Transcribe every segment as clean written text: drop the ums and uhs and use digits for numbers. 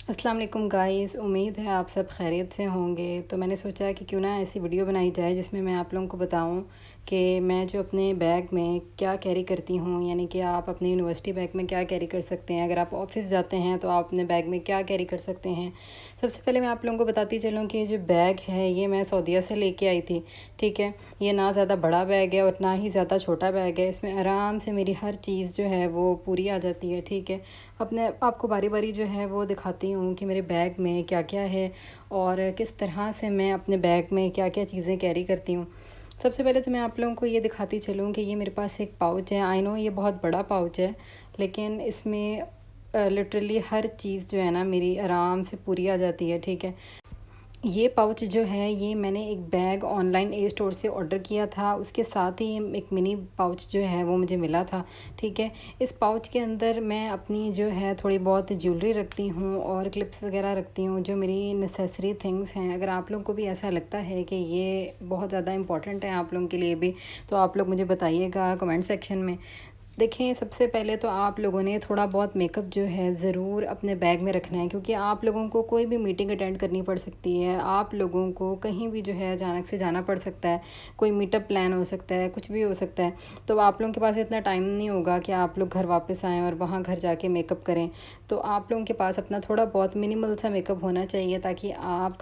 अस्सलाम वालेकुम गाइस, उम्मीद है आप सब खैरियत से होंगे। तो मैंने सोचा कि क्यों ना ऐसी वीडियो बनाई जाए जिसमें मैं आप लोगों को बताऊं कि मैं जो अपने बैग में क्या कैरी करती हूं, यानी कि आप अपने यूनिवर्सिटी बैग में क्या कैरी कर सकते हैं। अगर आप ऑफ़िस जाते हैं तो आप अपने बैग में क्या कैरी कर सकते हैं। सबसे पहले मैं आप लोगों को बताती चलूँ कि ये जो बैग है ये मैं सऊदीया से लेके आई थी। ठीक है, ये ना ज़्यादा बड़ा बैग है और ना ही ज़्यादा छोटा बैग है। इसमें आराम से मेरी हर चीज़ जो है वो पूरी आ जाती है। ठीक है, अपने आपको बारी बारी जो है वो दिखाती हूँ कि मेरे बैग में क्या क्या है और किस तरह से मैं अपने बैग में क्या क्या चीज़ें कैरी करती हूँ। सबसे पहले तो मैं आप लोगों को ये दिखाती चलूँ कि ये मेरे पास एक पाउच है। आई नो ये बहुत बड़ा पाउच है, लेकिन इसमें लिटरली हर चीज़ जो है ना मेरी आराम से पूरी आ जाती है। ठीक है, ये पाउच जो है ये मैंने एक बैग ऑनलाइन ए स्टोर से ऑर्डर किया था, उसके साथ ही एक मिनी पाउच जो है वो मुझे मिला था। ठीक है, इस पाउच के अंदर मैं अपनी जो है थोड़ी बहुत ज्वेलरी रखती हूँ और क्लिप्स वगैरह रखती हूँ जो मेरी नेसेसरी थिंग्स हैं। अगर आप लोगों को भी ऐसा लगता है कि ये बहुत ज़्यादा इंपॉर्टेंट है आप लोगों के लिए भी, तो आप लोग मुझे बताइएगा कमेंट सेक्शन में। देखें, सबसे पहले तो आप लोगों ने थोड़ा बहुत मेकअप जो है ज़रूर अपने बैग में रखना है, क्योंकि आप लोगों को कोई भी मीटिंग अटेंड करनी पड़ सकती है। आप लोगों को कहीं भी जो है अचानक से जाना पड़ सकता है, कोई मीटअप प्लान हो सकता है, कुछ भी हो सकता है। तो आप लोगों के पास इतना टाइम नहीं होगा कि आप लोग घर वापस आएँ और वहाँ घर जाके मेकअप करें। तो आप लोगों के पास अपना थोड़ा बहुत मिनिमल सा मेकअप होना चाहिए, ताकि आप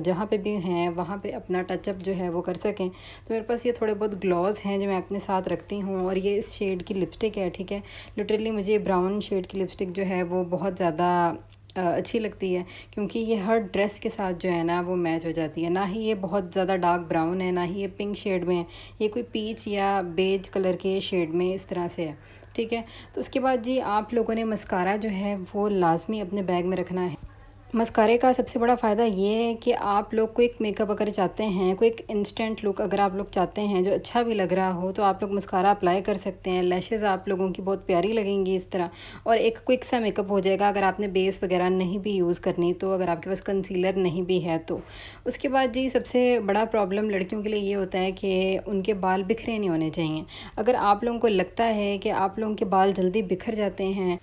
जहाँ पे भी हैं वहाँ पे अपना टचअप जो है वो कर सकें। तो मेरे पास ये थोड़े बहुत ग्लॉस हैं जो मैं अपने साथ रखती हूँ, और ये इस शेड की लिपस्टिक है। ठीक है, लिटरली मुझे ब्राउन शेड की लिपस्टिक जो है वो बहुत ज़्यादा अच्छी लगती है, क्योंकि ये हर ड्रेस के साथ जो है ना वो मैच हो जाती है। ना ही ये बहुत ज़्यादा डार्क ब्राउन है, ना ही ये पिंक शेड में है। ये कोई पीच या बेज कलर के शेड में इस तरह से है। ठीक है, तो उसके बाद जी आप लोगों ने मस्कारा जो है वो लाजमी अपने बैग में रखना है। मस्कारे का सबसे बड़ा फ़ायदा ये है कि आप लोग क्विक मेकअप अगर चाहते हैं, क्विक इंस्टेंट लुक अगर आप लोग चाहते हैं जो अच्छा भी लग रहा हो, तो आप लोग मस्कारा अप्लाई कर सकते हैं। लैशेज़ आप लोगों की बहुत प्यारी लगेंगी इस तरह, और एक क्विक सा मेकअप हो जाएगा। अगर आपने बेस वगैरह नहीं भी यूज़ करनी, तो अगर आपके पास कंसीलर नहीं भी है तो। उसके बाद जी सबसे बड़ा प्रॉब्लम लड़कियों के लिए ये होता है कि उनके बाल बिखरे नहीं होने चाहिए। अगर आप लोगों को लगता है कि आप लोगों के बाल जल्दी बिखर जाते हैं,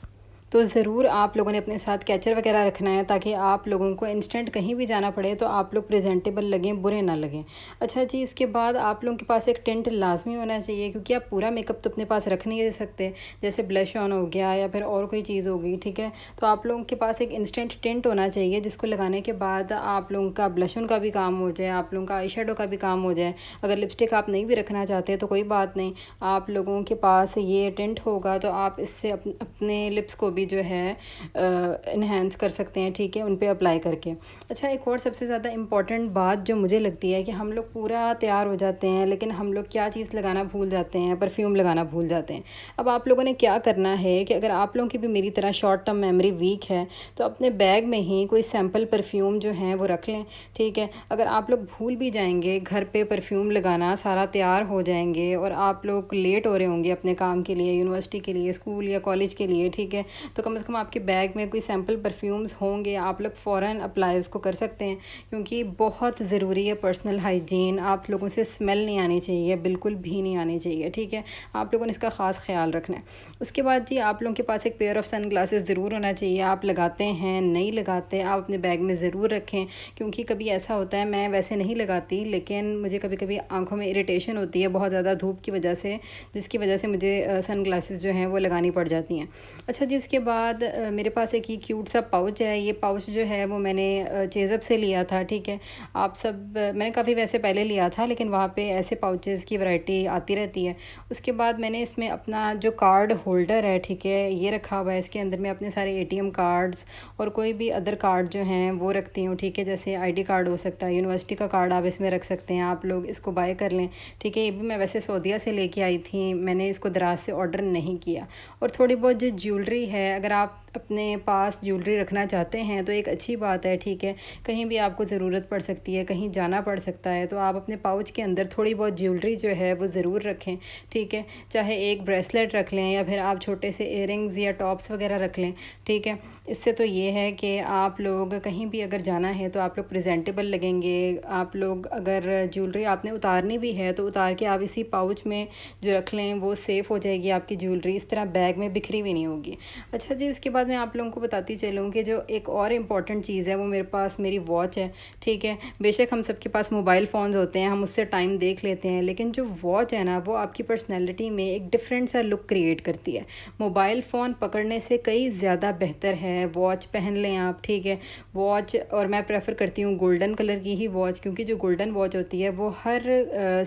तो ज़रूर आप लोगों ने अपने साथ कैचर वगैरह रखना है, ताकि आप लोगों को इंस्टेंट कहीं भी जाना पड़े तो आप लोग प्रेजेंटेबल लगें, बुरे ना लगें। अच्छा जी, उसके बाद आप लोगों के पास एक टिंट लाजमी होना चाहिए, क्योंकि आप पूरा मेकअप तो अपने पास रख नहीं दे सकते। जैसे ब्लश ऑन हो गया या फिर और कोई चीज़ होगी। ठीक है, तो आप लोगों के पास एक इंस्टेंट टिंट होना चाहिए, जिसको लगाने के बाद आप लोगों का ब्लश ऑन का भी काम हो जाए, आप लोगों का आई शेडो का भी काम हो जाए। अगर लिपस्टिक आप नहीं भी रखना चाहते तो कोई बात नहीं, आप लोगों के पास ये टिंट होगा तो आप इससे अपने लिप्स को भी जो है इन्हेंस कर सकते हैं। ठीक है, उन पे अप्लाई करके। अच्छा, एक और सबसे ज़्यादा इम्पॉर्टेंट बात जो मुझे लगती है कि हम लोग पूरा तैयार हो जाते हैं, लेकिन हम लोग क्या चीज़ लगाना भूल जाते हैं, परफ्यूम लगाना भूल जाते हैं। अब आप लोगों ने क्या करना है कि अगर आप लोगों की भी मेरी तरह शॉर्ट टर्म मेमोरी वीक है, तो अपने बैग में ही कोई सैम्पल परफ्यूम जो हैं वो रख लें। ठीक है, अगर आप लोग भूल भी जाएंगे घर पे परफ्यूम लगाना, सारा तैयार हो जाएंगे और आप लोग लेट हो रहे होंगे अपने काम के लिए, यूनिवर्सिटी के लिए, स्कूल या कॉलेज के लिए, ठीक है, तो कम से कम आपके बैग में कोई सैम्पल परफ्यूम्स होंगे, आप लोग फ़ौरन अप्लाई उसको कर सकते हैं, क्योंकि बहुत ज़रूरी है पर्सनल हाइजीन। आप लोगों से स्मेल नहीं आनी चाहिए, बिल्कुल भी नहीं आनी चाहिए। ठीक है, आप लोगों ने इसका ख़ास ख्याल रखना है। उसके बाद जी आप लोगों के पास एक पेयर ऑफ सन ग्लासेस ज़रूर होना चाहिए। आप लगाते हैं नहीं लगाते, आप अपने बैग में ज़रूर रखें, क्योंकि कभी ऐसा होता है, मैं वैसे नहीं लगाती लेकिन मुझे कभी कभी आंखों में इरिटेशन होती है बहुत ज़्यादा धूप की वजह से, जिसकी वजह से मुझे सन ग्लासेस जो हैं वो लगानी पड़ जाती हैं। अच्छा जी, उसके बाद मेरे पास एक ये क्यूट सा पाउच है। ये पाउच जो है वो मैंने चेज़अप से लिया था। ठीक है, आप सब मैंने काफ़ी वैसे पहले लिया था, लेकिन वहाँ पे ऐसे पाउचेज़ की वैरायटी आती रहती है। उसके बाद मैंने इसमें अपना जो कार्ड होल्डर है, ठीक है, ये रखा हुआ है। इसके अंदर मैं अपने सारे एटीएम कार्ड्स और कोई भी अदर कार्ड जो हैं वो रखती हूँ। ठीक है, जैसे आईडी कार्ड हो सकता है, यूनिवर्सिटी का कार्ड आप इसमें रख सकते हैं, आप लोग इसको बाय कर लें। ठीक है, ये भी मैं वैसे सऊदीया से लेके आई थी, मैंने इसको दराज से ऑर्डर नहीं किया। और थोड़ी बहुत जो ज्वेलरी है, अगर आप अपने पास ज्वेलरी रखना चाहते हैं तो एक अच्छी बात है। ठीक है, कहीं भी आपको ज़रूरत पड़ सकती है, कहीं जाना पड़ सकता है, तो आप अपने पाउच के अंदर थोड़ी बहुत ज्वेलरी जो है वो ज़रूर रखें। ठीक है, चाहे एक ब्रेसलेट रख लें या फिर आप छोटे से इयररिंग्स या टॉप्स वगैरह रख लें। ठीक है, इससे तो ये है कि आप लोग कहीं भी अगर जाना है तो आप लोग प्रेजेंटेबल लगेंगे। आप लोग अगर ज्वेलरी आपने उतारनी भी है तो उतार के आप इसी पाउच में जो रख लें, वो सेफ़ हो जाएगी आपकी ज्वेलरी, इस तरह बैग में बिखरी हुई नहीं होगी। अच्छा जी, उसके बाद मैं आप लोगों को बताती चलूँ कि जो एक और इम्पॉर्टेंट चीज़ है वो मेरे पास मेरी वॉच है। ठीक है, बेशक हम सबके पास मोबाइल फ़ोन्स होते हैं, हम उससे टाइम देख लेते हैं, लेकिन जो वॉच है ना वो आपकी पर्सनैलिटी में एक डिफरेंट सा लुक क्रिएट करती है। मोबाइल फ़ोन पकड़ने से कई ज़्यादा बेहतर है वॉच पहन लें आप। ठीक है, वॉच, और मैं प्रेफर करती हूँ गोल्डन कलर की ही वॉच, क्योंकि जो गोल्डन वॉच होती है वो हर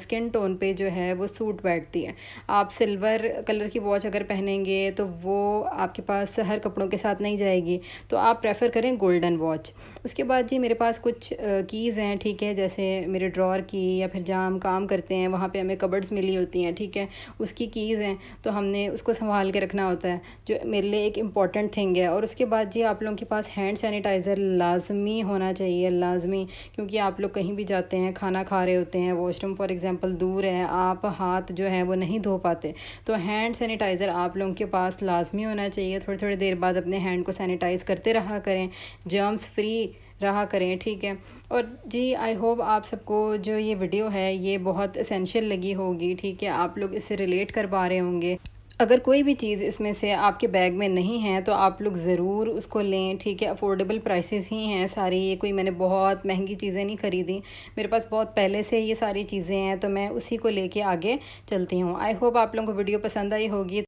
स्किन टोन पे जो है वो सूट बैठती है। आप सिल्वर कलर की वॉच अगर पहनेंगे तो वो आपके पास हर कपड़ों के साथ नहीं जाएगी, तो आप प्रेफर करें गोल्डन वॉच। उसके बाद जी मेरे पास कुछ कीज़ हैं। ठीक है, जैसे मेरे ड्रॉर की, या फिर जहाँ हम काम करते हैं वहाँ पे हमें कबर्ड्स मिली होती हैं। ठीक है, उसकी कीज़ हैं, तो हमने उसको संभाल के रखना होता है, जो मेरे लिए एक इम्पॉर्टेंट थिंग है। और उसके बाद जी आप लोगों के पास हैंड सैनिटाइज़र लाजमी होना चाहिए, लाजमी, क्योंकि आप लोग कहीं भी जाते हैं, खाना खा रहे होते हैं, वॉशरूम फॉर एग्ज़ाम्पल दूर है, आप हाथ जो है वो नहीं धो पाते, तो हैंड सैनिटाइज़र आप लोगों के पास लाजमी होना चाहिए। थोड़ी थोड़ी देर बाद अपने हैंड को सैनिटाइज़ करते रहा करें, जर्म्स फ्री रहा करें। ठीक है, और जी आई होप आप सबको जो ये वीडियो है ये बहुत एसेंशियल लगी होगी। ठीक है, आप लोग इससे रिलेट कर पा रहे होंगे। अगर कोई भी चीज़ इसमें से आपके बैग में नहीं है तो आप लोग ज़रूर उसको लें। ठीक है, अफोर्डेबल प्राइसेस ही हैं सारी, ये कोई मैंने बहुत महंगी चीज़ें नहीं ख़रीदी, मेरे पास बहुत पहले से ये सारी चीज़ें हैं, तो मैं उसी को लेके आगे चलती हूँ। आई होप आप लोगों को वीडियो पसंद आई होगी।